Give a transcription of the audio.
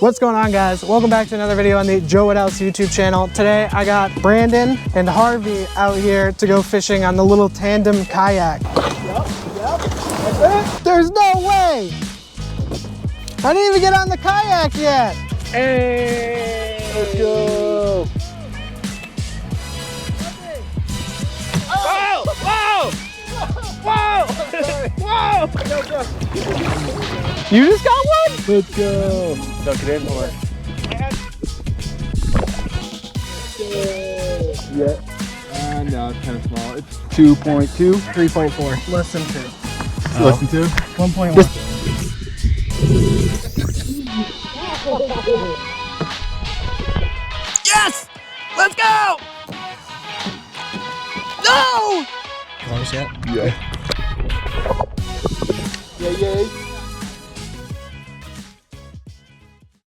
What's going on, guys? Welcome back to another video on the Joe What Else YouTube channel. Today I got Brandon and Harvey out here to go fishing on the little tandem kayak. Yep, that's it. There's no way! I didn't even get on the kayak yet! Hey, let's go. Whoa! Whoa! Whoa! Whoa! You just got one? Let's go. Duck it in more. Yeah. No, it's kind of small. It's 2.2. 3.4. Less than 2. Oh. Less than 2? 1.1. Yes! Let's go! No! Close yet? Yeah. Yay, yay.